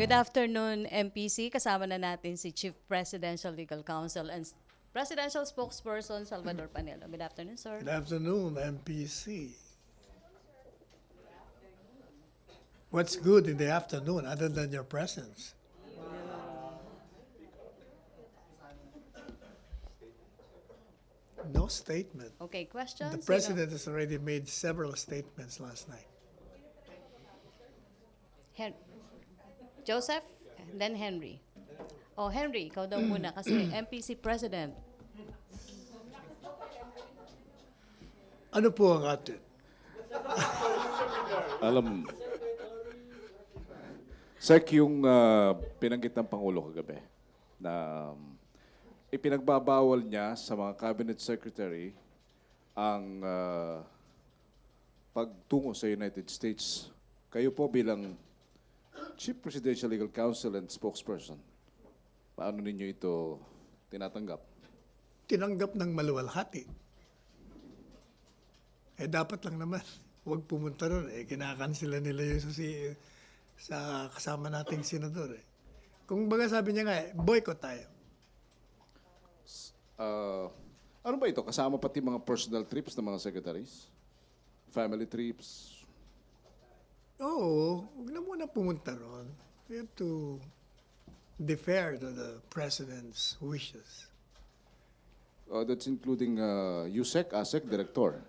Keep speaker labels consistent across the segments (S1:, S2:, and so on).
S1: Good afternoon, MPC. Kasama na natin si Chief Presidential Legal Counsel and Presidential Spokesperson Salvador Panelo. Good afternoon, sir.
S2: Good afternoon, MPC. What's good in the afternoon other than your presence? No statement.
S1: Okay, questions?
S2: The president has already made several statements last night.
S1: Joseph, and then Henry. Oh, Henry, ikaw daw muna kasi MPC President.
S2: Ano po ang atin?
S3: Alam, Sec, yung pinanggit ng Pangulo kagabi na ipinagbabawal niya sa mga cabinet secretary ang pagtungo sa United States. Kayo po bilang Chief Presidential Legal Counsel and Spokesperson, paano ninyo ito tinatanggap?
S2: Tinanggap ng maluwalhati. Dapat lang naman, huwag pumunta ron. Kinakansila nila yung sa kasama nating senador. Kung baga sabi niya nga, boycott tayo.
S3: Ano ba ito? Kasama pati mga personal trips ng mga secretaries? Family trips?
S2: Oo, huwag na muna pumunta ron. We have to defer to the president's wishes.
S3: That's including USEC, ASEC, Director.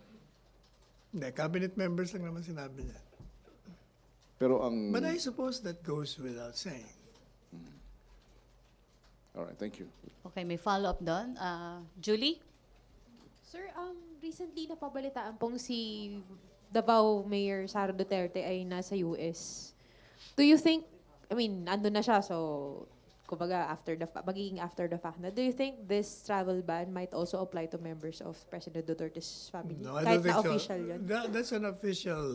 S2: Hindi, cabinet members lang naman sinabi niya.
S3: Pero ang...
S2: But I suppose that goes without saying.
S3: Alright, thank you.
S1: Okay, may follow-up doon. Julie?
S4: Sir, recently napabalitaan pong si Davao Mayor Sara Duterte ay nasa US. Do you think, andun na siya, so kumbaga magiging after the fact na, do you think this travel ban might also apply to members of President Duterte's family?
S2: No, I
S4: Kahit
S2: don't think
S4: na
S2: so.
S4: official yun?
S2: That's an official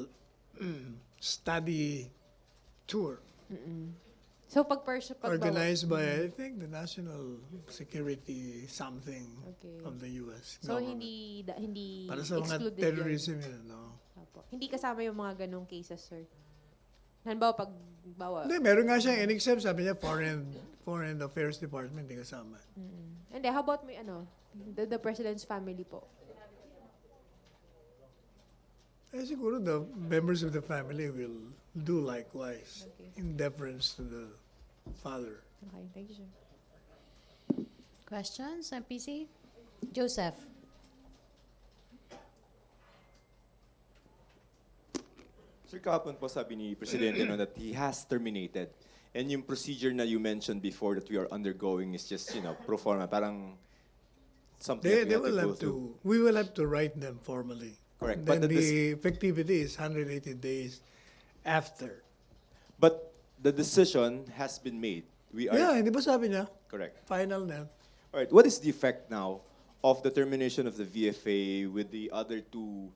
S2: study tour
S4: So
S2: organized by, I think, the National Security something
S4: Okay.
S2: of the U.S.
S4: So
S2: government.
S4: hindi
S2: Para sa mga
S4: excluded
S2: terrorism yun, no?
S4: Opo. Hindi kasama yung mga ganong cases, sir. Halimbawa,
S2: Hindi, meron nga siyang in-exempt, sabi niya, Foreign Affairs Department, hindi kasama.
S4: Hindi, how about may the President's family po?
S2: Siguro the members of the family will do likewise
S4: Okay.
S2: in deference to the father.
S4: Okay, thank you, sir.
S1: Questions, MPC? Joseph?
S5: Sir, kahapon po sabi ni Presidente no, that he has terminated. And yung procedure na you mentioned before that we are undergoing is just, pro forma, parang something
S2: They
S5: that we
S2: will
S5: have to go
S2: have
S5: through.
S2: to, we will have to write them formally.
S5: Correct.
S2: Then
S5: But
S2: the effectivity is 180 days after.
S5: But the decision has been made. We are
S2: Yeah, hindi ba sabi niya?
S5: correct.
S2: Final na.
S5: All right. What is the effect now of the termination of the VFA with the other two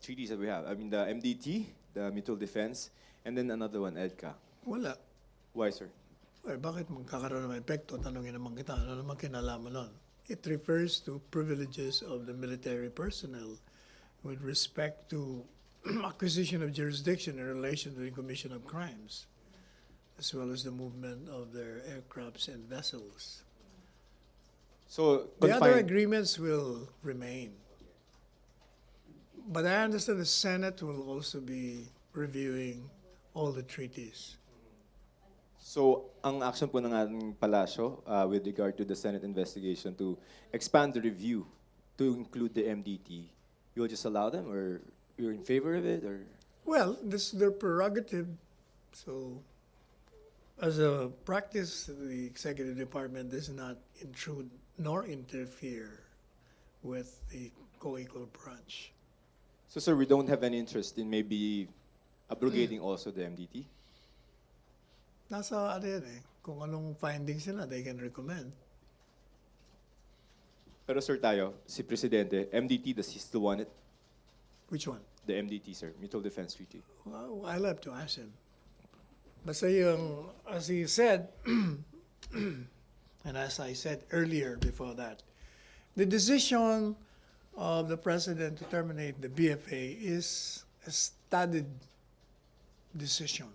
S5: treaties that we have? I mean, the MDT, the Mutual Defense, and then another one, EDCA.
S2: Wala.
S5: Why, sir?
S2: Bakit magkakaroon ng epekto? Tanungin naman kita, ano naman kinalaman nun? It refers to privileges of the military personnel with respect to acquisition of jurisdiction in relation to the commission of crimes, as well as the movement of their aircrafts and vessels.
S5: So,
S2: The other
S5: confined-
S2: agreements will remain. But I understand the Senate will also be reviewing all the treaties.
S5: So, ang action po ng ating palasyo with regard to the Senate investigation to expand the review to include the MDT, you'll just allow them, or you're in favor of it, or?
S2: Well, this is their prerogative. So, as a practice, the executive department does not intrude nor interfere with the co-equal branch.
S5: So, sir, we don't have any interest in maybe abrogating also the MDT?
S2: Nasa ano yan eh, kung anong findings nila, they can recommend.
S5: Pero sir tayo, si Presidente, MDT, does he still want it?
S2: Which one?
S5: The MDT, sir, Mutual Defense Treaty.
S2: Well, I'll have to ask him. Basta yung, as he said, and as I said earlier before that, the decision of the president to terminate the BFA is a studied decision.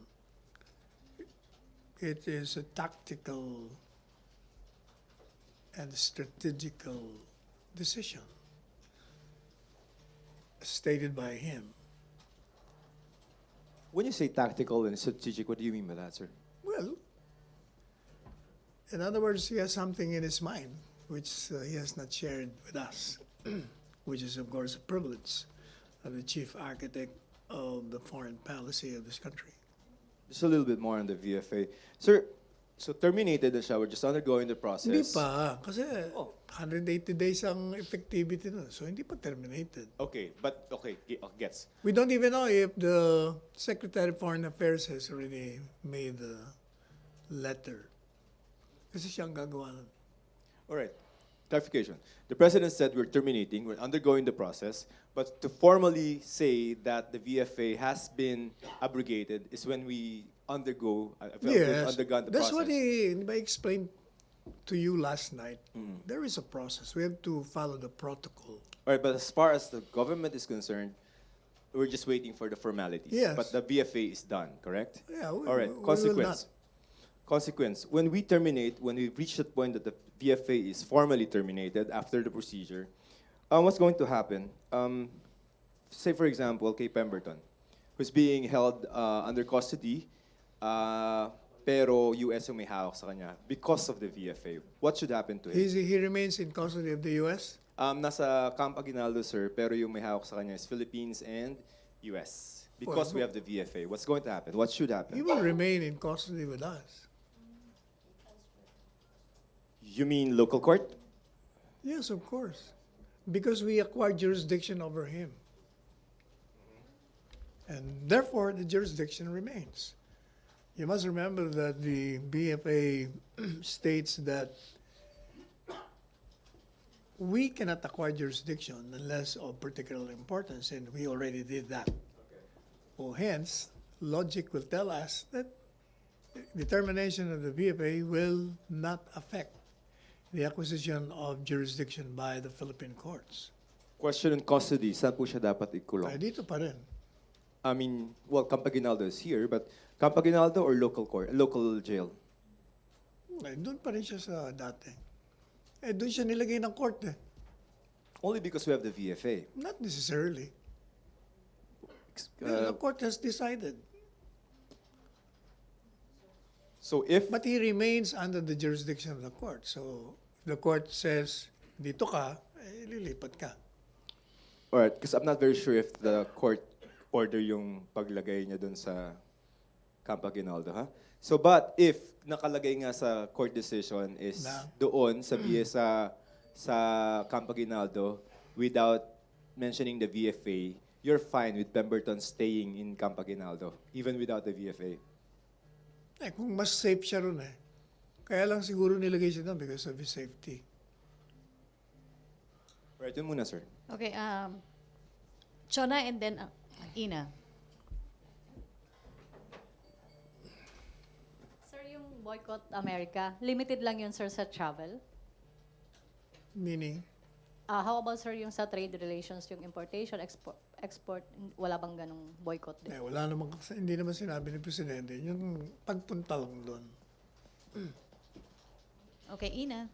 S2: it is a tactical and strategical decision stated by him.
S5: When you say tactical and strategic, what do you mean by that, sir?
S2: Well, in other words, he has something in his mind which he has not shared with us, which is, of course, a privilege of the chief architect of the foreign policy of this country.
S5: Just a little bit more on the VFA. Sir, so terminated na siya. We're just undergoing the process.
S2: Hindi pa, kasi
S5: Oh.
S2: 180 days ang effectivity nun. So, hindi pa terminated.
S5: Okay, but okay, gets.
S2: We don't even know if the Secretary of Foreign Affairs has already made the letter. Kasi siyang gagawa nun.
S5: All right. Clarification. The president said we're terminating, we're undergoing the process, but to formally say that the VFA has been abrogated is when we undergo, we've
S2: Yes,
S5: undergone the
S2: that's
S5: process.
S2: what I explained to you last night. There is a process. We have to follow the protocol.
S5: All right, but as far as the government is concerned, we're just waiting for the formalities.
S2: Yes.
S5: But the VFA is done, correct?
S2: Yeah,
S5: All right,
S2: we will
S5: consequence.
S2: not.
S5: Consequence. When we terminate, when we reach that point that the VFA is formally terminated after the procedure, what's going to happen? Say, for example, kay Pemberton, who's being held under custody, pero US yung may hawak sa kanya because of the VFA. What should happen to him?
S2: He remains in custody of the U.S.
S5: Nasa Camp Aguinaldo, sir, pero yung may hawak sa kanya is Philippines and US. Because we have the VFA. What's going to happen? What should
S2: He
S5: happen?
S2: will remain in custody with us.
S5: You mean local court?
S2: Yes, of course. Because we acquired jurisdiction over him. And therefore, the jurisdiction remains. You must remember that the BFA states that we cannot acquire jurisdiction unless of particular importance, and we already did that. Well, hence, logic will tell us that the termination of the BFA will not affect the acquisition of jurisdiction by the Philippine courts.
S5: Question on custody. Saan po siya dapat
S2: Ay,
S5: ikulong?
S2: dito pa rin.
S5: I mean, well, Camp Aguinaldo is here, but Camp Aguinaldo or local court, local jail?
S2: Ay, doon pa rin siya sa dati. Eh, doon siya nilagay ng court eh.
S5: Only because we have the VFA.
S2: Not necessarily.
S5: Uh,
S2: The court has decided.
S5: so if
S2: But he remains under the jurisdiction of the court. So, if the court says, dito ka, eh, lilipat ka.
S5: Alright, because I'm not very sure if the court order yung paglagay niya dun sa Camp Aguinaldo, ha? So, but if nakalagay nga sa court decision is
S2: Na?
S5: doon sa sa Camp Aguinaldo without mentioning the VFA, you're fine with Pemberton staying in Camp Aguinaldo, even without the VFA.
S2: Eh, kung mas safe siya ron eh. Kaya lang siguro nilagay siya doon because of his safety.
S5: Right, yun muna, sir.
S1: Okay, Chona and then Ina. Sir, yung boycott America, limited lang yun, sir, sa travel?
S2: Meaning,
S1: How about, sir, yung sa trade relations, yung importation, export, wala bang ganong boycott din?
S2: eh, wala namang, hindi naman sinabi ni Presidente, yung pagpunta lang doon.
S1: Okay, Ina.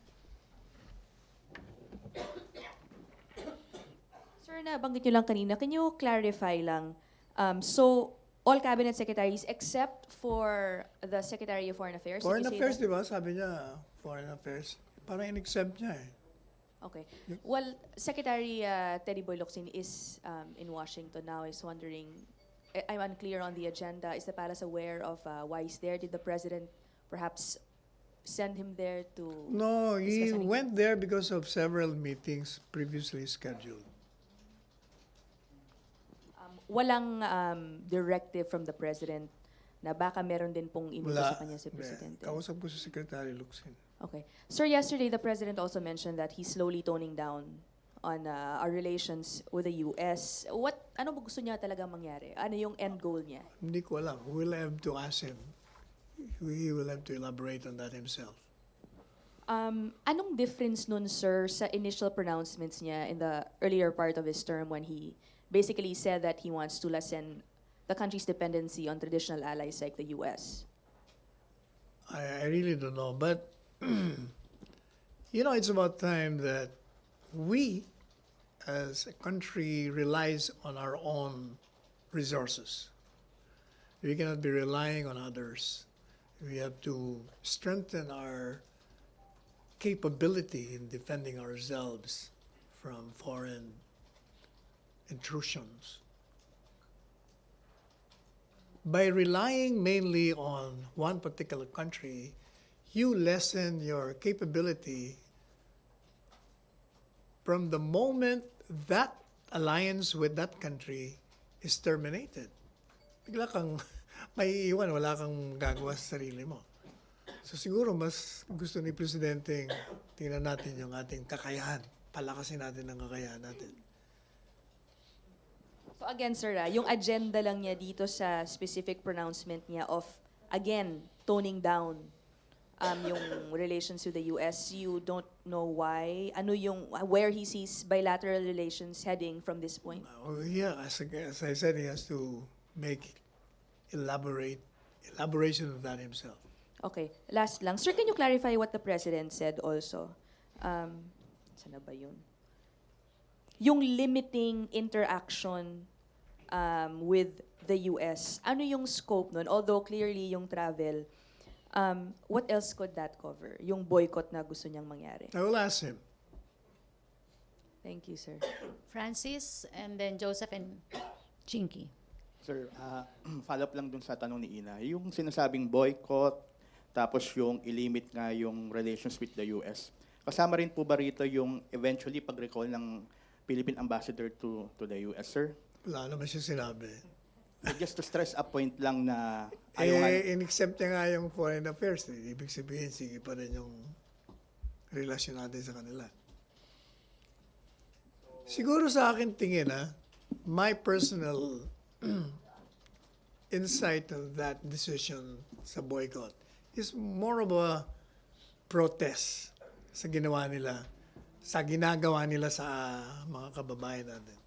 S6: Sir, nabanggit nyo lang kanina, can you clarify lang? So, all cabinet secretaries except for the Secretary of Foreign Affairs? did
S2: Foreign
S6: you say
S2: Affairs,
S6: that?
S2: di ba? Sabi niya, Foreign Affairs. Parang in-exempt niya eh.
S6: Okay. Well, Secretary Teddy Boy Locsin is in Washington now. Is wondering, I'm unclear on the agenda. Is the palace aware of why he's there? Did the president perhaps send him there to?
S2: No, he
S6: discuss anything?
S2: went there because of several meetings previously scheduled.
S6: Walang directive from the president na baka meron din pong inutos
S2: Wala.
S6: sa kanya si
S2: Hindi.
S6: presidente.
S2: Kausap ko si Secretary Locsin.
S6: Okay. Sir, yesterday the president also mentioned that he's slowly toning down on our relations with the US. Ano ba gusto niya talaga mangyari? Ano yung end goal niya?
S2: Hindi ko alam. We'll have to ask him. He will have to elaborate on that himself.
S6: Anong difference nun, sir, sa initial pronouncements niya in the earlier part of his term when he basically said that he wants to lessen the country's dependency on traditional allies like the US?
S2: I really don't know. But, it's about time that we, as a country, relies on our own resources. We cannot be relying on others. We have to strengthen our capability in defending ourselves from foreign intrusions. By relying mainly on one particular country, you lessen your capability from the moment that alliance with that country is terminated. Bigla kang may iwan, wala kang gagawa sa sarili mo. So siguro mas gusto ni Presidente tingnan natin yung ating kakayahan. Palakasin natin ang kakayahan natin.
S6: So again, sir, yung agenda lang niya dito sa specific pronouncement niya of, again, toning down yung relations with the US. You don't know why? Where he sees bilateral relations heading from this point?
S2: Yeah, as I said, he has to make elaboration of that himself.
S6: Okay, last lang. Sir, can you clarify what the President said also? Saan na ba yun? Yung limiting interaction with the US, ano yung scope nun? Although clearly yung travel, what else could that cover? Yung boycott na gusto niyang mangyari.
S2: I will ask him.
S6: Thank you, sir.
S1: Francis, and then Joseph and Chinky.
S7: Sir, follow-up lang dun sa tanong ni Ina. Yung sinasabing boycott, tapos yung ilimit nga yung relations with the US. Kasama rin po ba rito yung eventually pag-recall ng Philippine ambassador to the US, sir?
S2: Wala naman siya sinabi.
S7: Just to stress a point lang na ayaw nga,
S2: In-accept niya nga yung foreign affairs. Ibig sabihin, sige pa rin yung relasyon natin sa kanila. Siguro sa akin tingin, my personal insight of that decision sa boycott is more of a protest sa ginawa nila, sa ginagawa nila sa mga kababayan natin.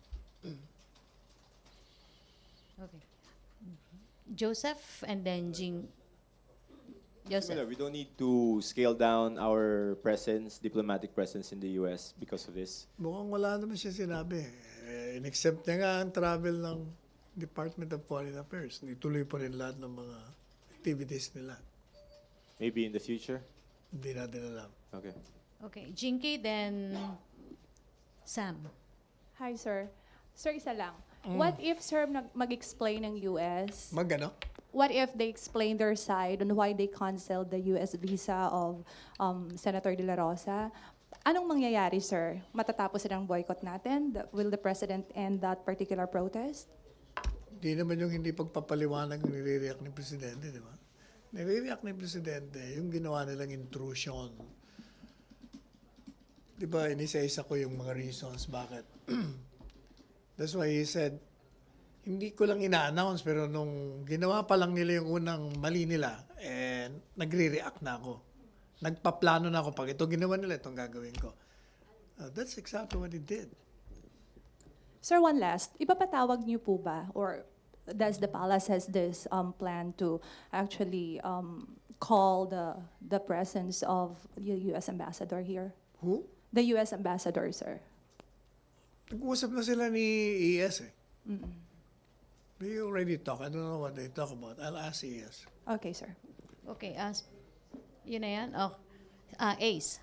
S1: Okay. Joseph, and then Joseph.
S5: Similar, we don't need to scale down our diplomatic presence in the US because of this.
S2: Mukhang wala naman siya sinabi. In-accept niya nga ang travel ng Department of Foreign Affairs. Ituloy pa rin lahat ng mga activities nila.
S5: Maybe in the future?
S2: Hindi natin alam.
S5: Okay.
S1: Okay, Jinky, then Sam.
S8: Hi, sir. Sir, isa lang. What if, sir, mag-explain ng US?
S2: Magano?
S8: What if they explain their side on why they canceled the US visa of Senator De La Rosa? Anong mangyayari, sir? Matatapos silang boycott natin? Will the President end that particular protest?
S2: Hindi naman yung hindi pagpapaliwanag yung nire-react ng Presidente, di ba? Nire-react ng Presidente, yung ginawa nilang intrusion. Di ba, inisa-isa ko yung mga reasons bakit. That's why he said, hindi ko lang ina-announce, pero nung ginawa pa lang nila yung unang mali nila, nagre-react na ako. Nagpaplano na ako, pag ito ginawa nila, itong gagawin ko. That's exactly what he did.
S8: Sir, one last. Ipapatawag niyo po ba, or does the palace has this plan to actually call the presence of the U.S. ambassador here?
S2: Who?
S8: The U.S. ambassador, sir.
S2: Nag-uusap na sila ni ES eh. We already talk. I don't know what they talk about. I'll ask ES.
S8: Okay, sir.
S1: Okay, yun na yan. Oh, Ace.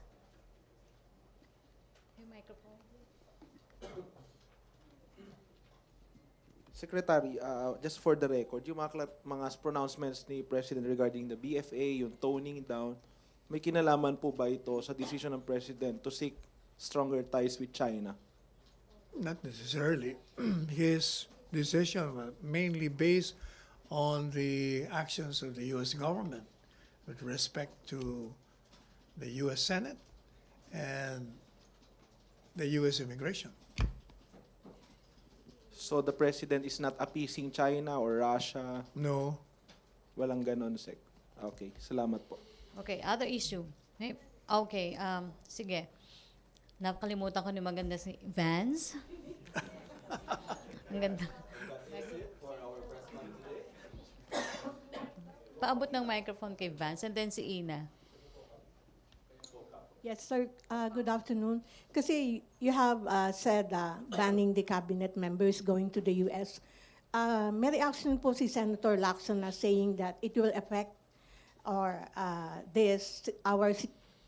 S1: Yung microphone.
S9: Secretary, just for the record, yung mga pronouncements ni President regarding the BFA, yung toning down, may kinalaman po ba ito sa decision ng President to seek stronger ties with China?
S2: Not necessarily. His decision was mainly based on the actions of the U.S. government with respect to the U.S. Senate and the U.S. immigration.
S9: So the President is not appeasing China or Russia?
S2: No.
S9: Walang ganon, Sec. Okay, salamat po.
S1: Okay, other issue. Okay, sige. Nakalimutan ko ni maganda si Vance. Ang ganda. paabot ng microphone kay Vance and then si Ina.
S10: Yes, sir. Good afternoon. Kasi you have said banning the cabinet members going to the U.S. May reaction po si Senator Lacson na saying that it will affect our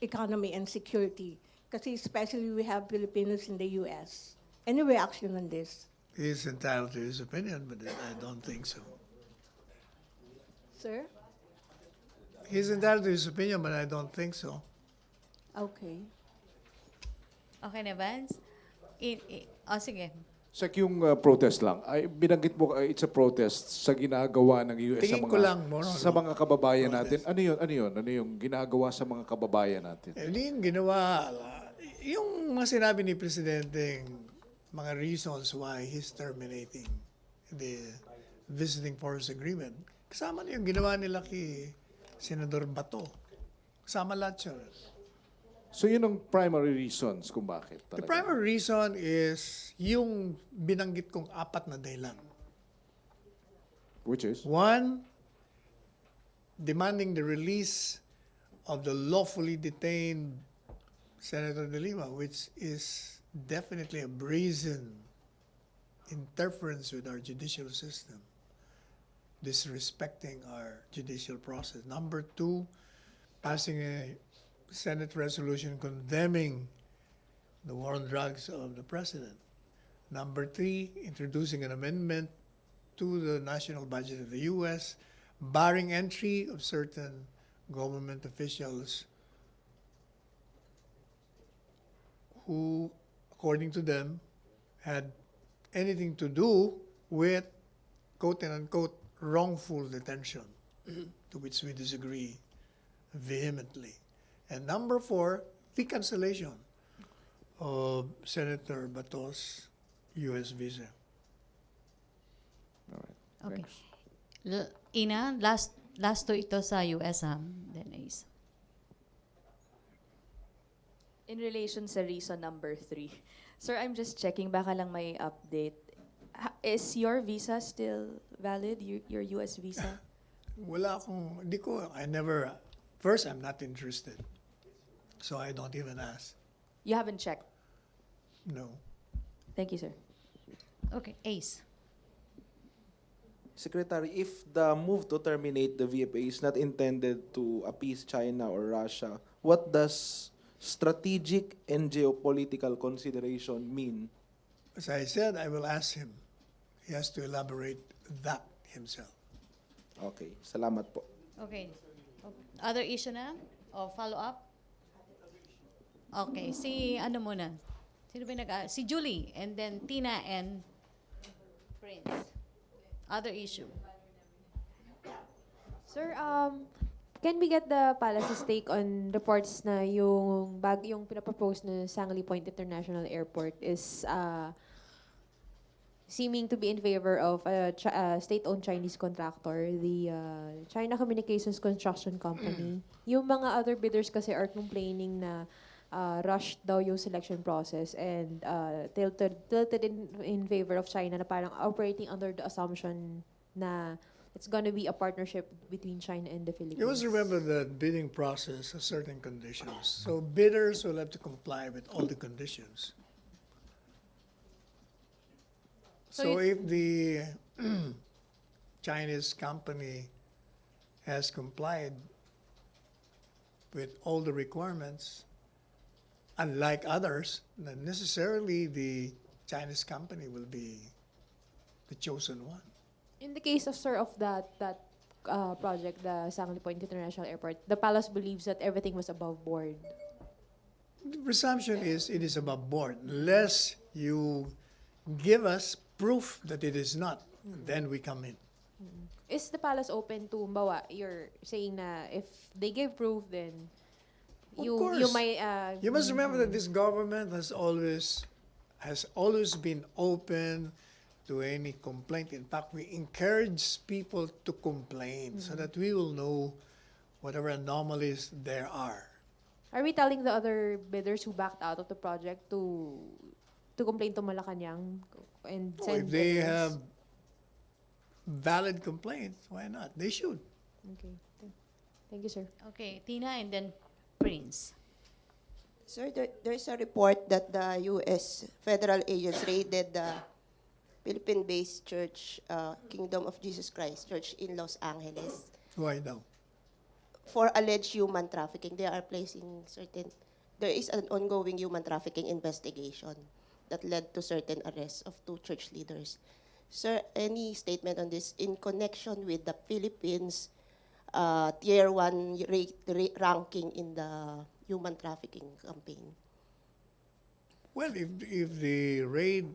S10: economy and security. Kasi especially we have Filipinos in the U.S. Any reaction on this?
S2: He's entitled to his opinion, but I don't think so.
S10: Sir?
S2: He's entitled to his opinion, but I don't think so.
S10: Okay.
S1: Okay na, Vance? Sige.
S3: Sek, yung protest lang, ay binanggit mo it's a protest sa ginagawa ng US
S2: Tingin
S3: sa
S2: ko
S3: mga
S2: lang, more on
S3: sa mga kababayan
S2: protest.
S3: natin. Ano yung ginagawa sa mga kababayan natin?
S2: Hindi yung ginawa, yung mga sinabi ni Presidente, mga reasons why he's terminating the visiting force agreement. Kasama na yung ginawa nila kay Senador Bato. Kasama lahat yun.
S3: So yun ang primary reasons kung bakit
S2: The
S3: talaga.
S2: primary reason is yung binanggit kong 4 na dahilan.
S3: Which is?
S2: One, demanding the release of the lawfully detained Senator De Lima, which is definitely a brazen interference with our judicial system, disrespecting our judicial process. Number 2, passing a Senate resolution condemning the war on drugs of the president. Number 3, introducing an amendment to the national budget of the U.S., barring entry of certain government officials who, according to them, had anything to do with quote and unquote wrongful detention, to which we disagree vehemently. And number 4, the cancellation of Senator Bato's U.S. visa.
S3: All right.
S1: Okay.
S3: Thanks.
S1: Ina, last to ito sa US, then Ace.
S6: In relation sa reason number 3, sir, I'm just checking, baka lang may update. Is your visa still valid, your US visa?
S2: First, I'm not interested. So I don't even ask.
S6: You haven't checked.
S2: No.
S6: Thank you, sir.
S1: Okay, Ace.
S9: Secretary, if the move to terminate the VFA is not intended to appease China or Russia, what does strategic and geopolitical consideration mean?
S2: As I said, I will ask him. He has to elaborate that himself.
S9: Okay, salamat po.
S1: Okay. Other issue na? O follow-up? Okay, ano muna? Sino ba si Julie, and then Tina and Prince. Other issue.
S4: Sir, can we get the palace's take on reports na yung pinapropose na Sangley Point International Airport is seeming to be in favor of a state-owned Chinese contractor, the China Communications Construction Company. Yung mga other bidders kasi are complaining na rushed daw yung selection process and tilted in favor of China na parang operating under the assumption na it's gonna be a partnership between China and the Philippines.
S2: You must remember that bidding process has certain conditions. So bidders will have to comply with all the conditions. So if the Chinese company has complied with all the requirements, unlike others, then necessarily the Chinese company will be the chosen one.
S4: In the case of that project, the Sangley Point International Airport, the palace believes that everything was above board.
S2: The presumption is it is above board, unless you give us proof that it is not, then we come in.
S4: Is the palace open to bawa? You're saying na if they give proof, then
S2: Of
S4: you
S2: course.
S4: might.
S2: You must remember that this government has always been open to any complaint. In fact, we encourage people to complain so that we will know whatever anomalies there are.
S4: Are we telling the other bidders who backed out of the project to complain to Malacañang and
S2: Oh,
S4: send
S2: if they
S4: evidence?
S2: have valid complaints, why not? They should.
S4: Okay. Thank you, sir.
S1: Okay, Tina and then Prince.
S11: Sir, there's a report that the U.S. federal agents raided the Philippine-based church, Kingdom of Jesus Christ Church in Los Angeles
S2: Why now?
S11: for alleged human trafficking. There is an ongoing human trafficking investigation that led to certain arrests of 2 church leaders. Sir, any statement on this in connection with the Philippines Tier 1 ranking in the human trafficking campaign?
S2: Well, if the raid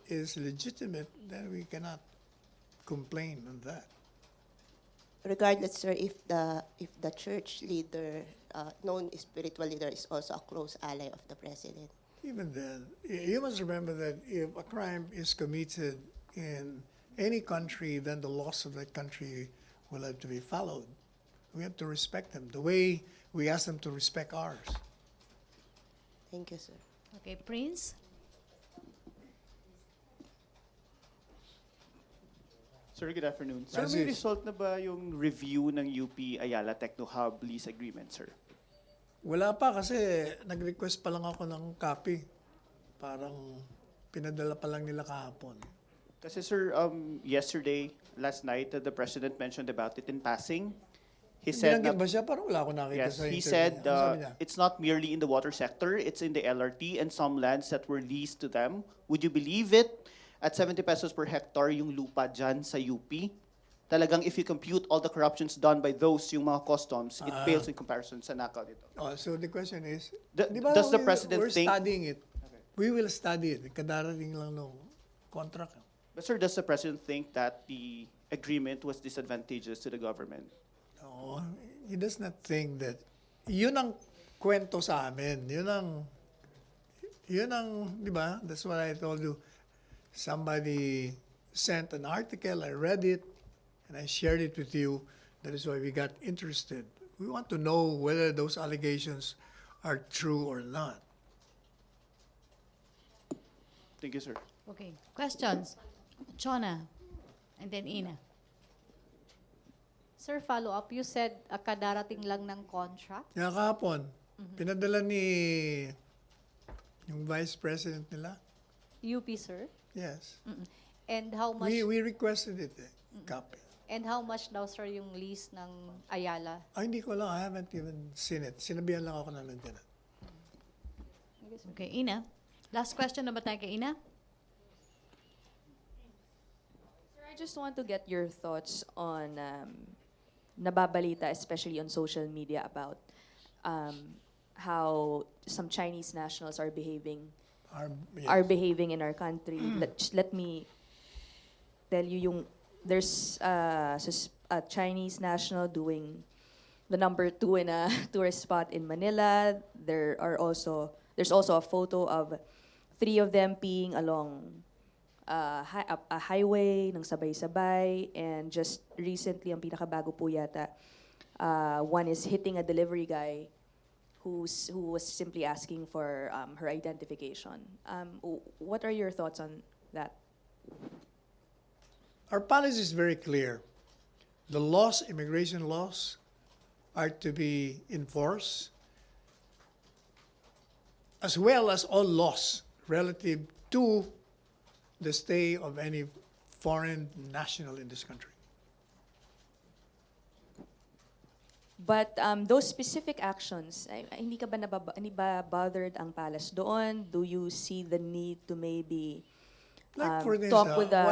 S2: is legitimate, then we cannot complain on that.
S11: Regardless, sir, if the church leader, known spiritual leader, is also a close ally of the president.
S2: Even then, you must remember that if a crime is committed in any country, then the laws of that country will have to be followed. We have to respect them the way we ask them to respect ours.
S11: Thank you, sir.
S1: Okay, Prince.
S12: Sir, good afternoon. Sir,
S2: Francis.
S12: may result na ba yung review ng UP Ayala Techno Hub lease agreement, sir?
S2: Wala pa kasi nag-request pa lang ako ng copy. Parang pinadala pa lang nila kahapon.
S12: Kasi sir, last night, the President mentioned about it in passing. He said
S2: Binanggit ba siya? Parang wala ako nakita
S12: yes,
S2: sa
S12: he
S2: interview
S12: said
S2: niya. Ano sabi niya?
S12: it's not merely in the water sector, it's in the LRT and some lands that were leased to them. Would you believe it? At 70 pesos per hectare yung lupa dyan sa UP. Talagang if you compute all the corruptions done by those, yung mga customs, it pales in comparison sa nakaw dito.
S2: Oh, so the question is,
S12: D-
S2: di ba
S12: does the
S2: we-
S12: President
S2: we're
S12: think-
S2: studying it. We will study it. Kadarating lang no contract.
S12: But sir, does the President think that the agreement was disadvantageous to the government?
S2: No, he does not think that. Yun ang kwento sa amin. Yun ang, di ba? That's what I told you. Somebody sent an article, I read it, and I shared it with you. That is why we got interested. We want to know whether those allegations are true or not.
S12: Thank you, sir.
S1: Okay, questions? Chona and then Ina.
S13: Sir, follow up. You said kadarating lang ng contract.
S2: Kaya kahapon, pinadala ni yung vice president nila.
S13: UP, sir.
S2: Yes.
S13: And how much
S2: We requested it, copy.
S13: and how much daw, sir, yung lease ng Ayala?
S2: Hindi ko lang, I haven't even seen it. Sinabihan lang ako na nandiyan.
S1: Okay, Ina. Last question na ba tayo kay Ina?
S6: Sir, I just want to get your thoughts on nababalita, especially on social media, about how some Chinese nationals are behaving
S2: Yes.
S6: are behaving in our country. Let me tell you, there's a Chinese national doing the number 2 in a tourist spot in Manila. There's also a photo of 3 of them peeing along a highway ng sabay-sabay, and just recently, ang pinakabago po yata, one is hitting a delivery guy who was simply asking for her identification. What are your thoughts on that?
S2: Our policy is very clear. The laws, immigration laws, are to be enforced, as well as all laws relative to the stay of any foreign national in this country.
S6: But those specific actions, hindi ba bothered ang palace doon? Do you see the need to maybe
S2: Like for this,
S6: talk with the...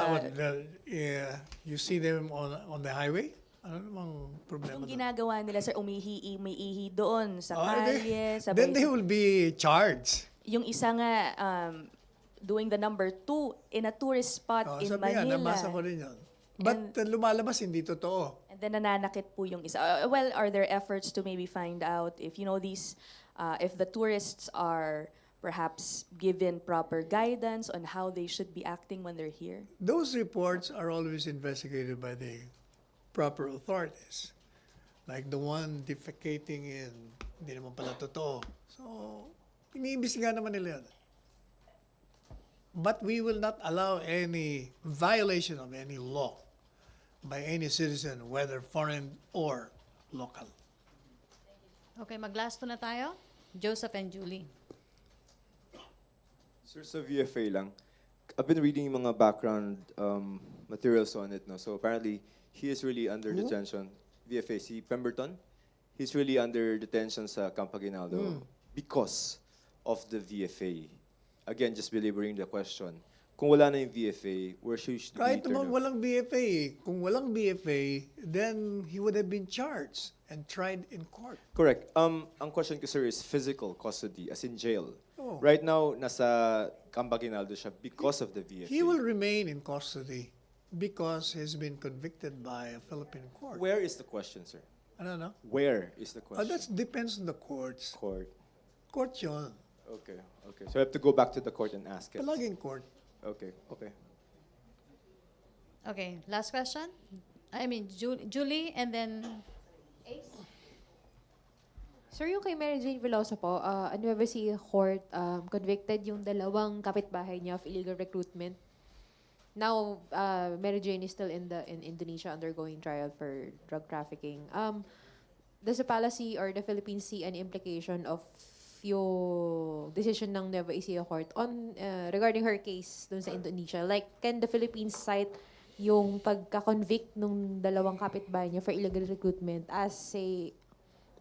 S2: you see them on the highway? Ano namang problema
S6: Yung
S2: doon?
S6: ginagawa nila, sir, umihi doon sa
S2: Then
S6: kalye,
S2: they will be charged.
S6: Yung isa nga, doing the number 2 in a tourist spot in
S2: Sabi nga,
S6: Manila.
S2: nabasa ko rin yun. But lumalabas, hindi totoo.
S6: And then nananakit po yung isa. Well, are there efforts to maybe find out if if the tourists are perhaps given proper guidance on how they should be acting when they're here?
S2: Those reports are always investigated by the proper authorities. Like the one defecating in, hindi naman pala totoo. So, iniimbestigahan naman nila yan. But we will not allow any violation of any law by any citizen, whether foreign or local.
S1: Okay, mag-last two na tayo. Joseph and Julie.
S5: Sir, sa VFA lang, I've been reading yung mga background materials on it. No? So apparently, he is really under detention. VFA, si Pemberton, he's really under detention sa Camp Aguinaldo because of the VFA. Again, just belaboring the question. Kung wala na yung VFA, where should he
S2: Kahit
S5: turn
S2: naman
S5: up?
S2: walang BFA, kung walang BFA, then he would have been charged and tried in court.
S5: Correct. Ang question ko, sir, is physical custody, as in jail.
S2: Oh.
S5: Right now, nasa Camp Aguinaldo siya because of the VFA.
S2: He will remain in custody because he's been convicted by a Philippine court.
S5: Where is the question, sir?
S2: I don't know.
S5: Where is the question?
S2: That depends on the courts.
S5: Court.
S2: Court yun.
S5: Okay, okay. So I have to go back to the court and ask it.
S2: Palaging court.
S5: Okay, okay.
S1: Okay, last question. I mean, Julie and then
S4: Sir, yung kay Mary Jane Veloso po, Nueva Ecija Court convicted yung dalawang kapitbahay niya of illegal recruitment. Now, Mary Jane is still in Indonesia undergoing trial for drug trafficking. Does the palace or the Philippines see any implication of yung decision ng Nueva Ecija Court on regarding her case dun sa Indonesia? Like, can the Philippines cite yung pagka-convict nung dalawang kapitbahay niya for illegal recruitment as a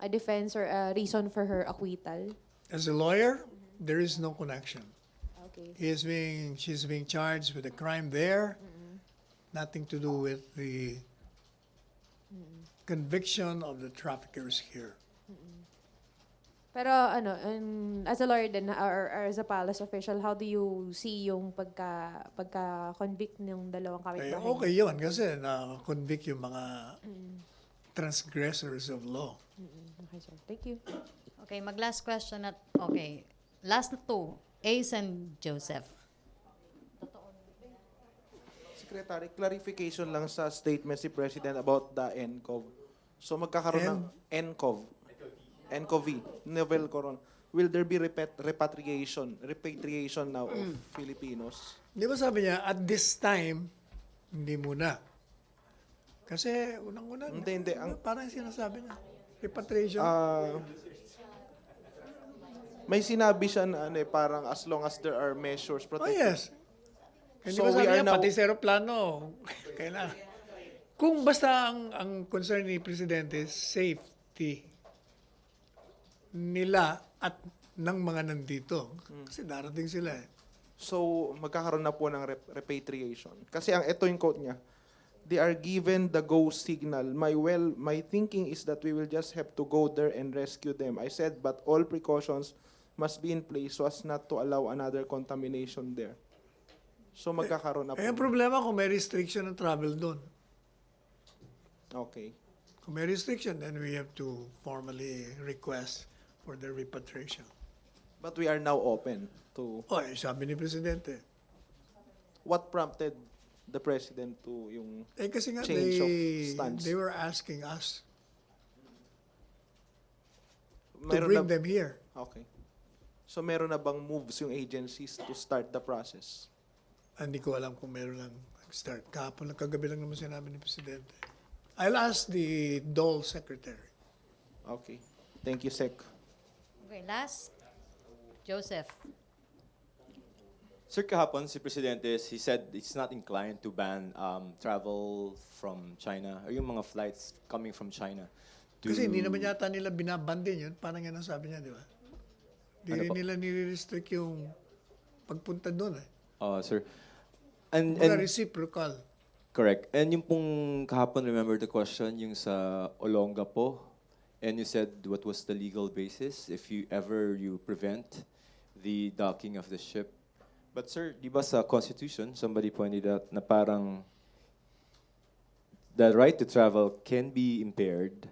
S4: defense or a reason for her acquittal?
S2: As a lawyer, there is no connection.
S4: Okay.
S2: She's being charged with a crime there, nothing to do with the conviction of the traffickers here.
S4: Pero as a lawyer din or as a palace official, how do you see yung pagka-convict ng dalawang
S2: Eh,
S4: kapitbahay?
S2: okay yun kasi na-convict yung mga transgressors of law.
S4: Okay, sir. Thank you.
S1: okay, mag-last question at okay. Last two, Ace and Joseph.
S9: Secretary, clarification lang sa statement si President about the NCOV. So magkakaroon ng NCOV, novel coron. Will there be repatriation now of Filipinos?
S2: Di ba sabi niya, at this time, hindi muna. Kasi unang-una,
S9: Hindi.
S2: parang sinasabi niya, repatriation.
S9: May sinabi siya na parang as long as there are measures
S2: Oh
S9: protecting.
S2: yes. Hindi
S9: So
S2: ba
S9: we
S2: sabi
S9: are
S2: niya,
S9: now-
S2: pati sa aeroplano, kailangan. Kung basta ang concern ni Presidente, safety nila at ng mga nandito. Kasi darating sila eh.
S9: So magkakaroon na po ng repatriation. Kasi ito yung quote niya. They are given the go signal. My thinking is that we will just have to go there and rescue them. I said, but all precautions must be in place so as not to allow another contamination there. So magkakaroon na po.
S2: Eh, ang problema kung may restriction ng travel doon.
S9: Okay.
S2: Kung may restriction, then we have to formally request for their repatriation.
S9: But we are now open to
S2: Oh, eh, sabi ni Presidente.
S9: what prompted the President to yung
S2: Eh, kasi nga,
S9: change of stance.
S2: they were asking us to
S9: Meron
S2: bring
S9: na-
S2: them here.
S9: Okay. So meron na bang moves yung agencies to start the process?
S2: Hindi ko alam kung meron lang start. Kahapon lang, kagabi lang naman sinabi ni Presidente. I'll ask the Dole Secretary.
S9: Okay. Thank you, Sec.
S1: Okay, last, Joseph.
S5: Sir, kahapon si Presidente, he said it's not inclined to ban travel from China or yung mga flights coming from China.
S2: Kasi hindi naman yata nila binaban din yun. Parang yan ang sabi niya, di ba? Hindi
S5: Ano
S2: rin
S5: po?
S2: nila nire-restrict yung pagpunta doon eh.
S5: Sir. And
S2: Wala reciprocal.
S5: correct. And yung pong kahapon, remember the question, yung sa Olonga po, and you said what was the legal basis if you prevent the docking of the ship. But sir, di ba sa Constitution, somebody pointed out na parang the right to travel can be impaired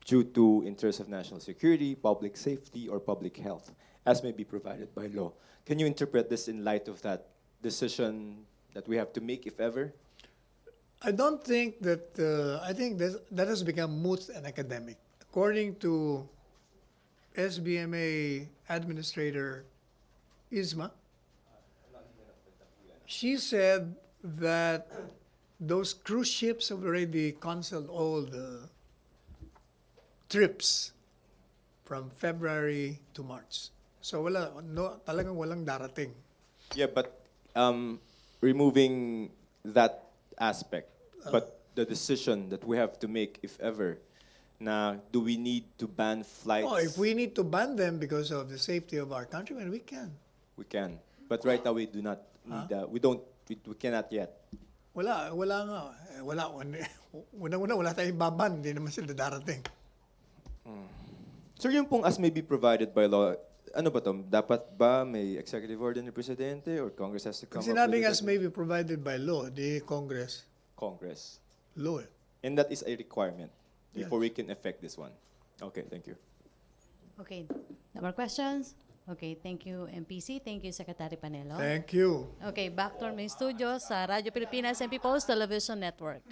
S5: due to interests of national security, public safety, or public health, as may be provided by law. Can you interpret this in light of that decision that we have to make, if ever?
S2: I don't think that, I think that has become moot and academic. According to SBMA Administrator Isma, she said that those cruise ships have already canceled all the trips from February to March. So talagang walang darating.
S5: Yeah, but removing that aspect, but the decision that we have to make, if ever, do we need to ban flights?
S2: Oh, if we need to ban them because of the safety of our countrymen, we can.
S5: We can. But right now we do not need that. We cannot yet.
S2: Wala nga. Una-una, wala tayong baban. Hindi naman sila darating.
S5: Sir, yung pong as may be provided by law, ano ba to? Dapat ba may executive order ni Presidente or Congress has to come
S2: Kung
S5: up
S2: sinabing
S5: with
S2: as may be provided by law, di Congress,
S5: Congress.
S2: law.
S5: And that is a requirement
S2: Yes.
S5: before we can effect this one. Okay, thank you.
S1: Okay, no more questions? Okay, thank you, MPC. Thank you, Secretary Panelo.
S2: Thank you.
S1: Okay, back to our main studio sa Radyo Pilipinas and People's Television Network.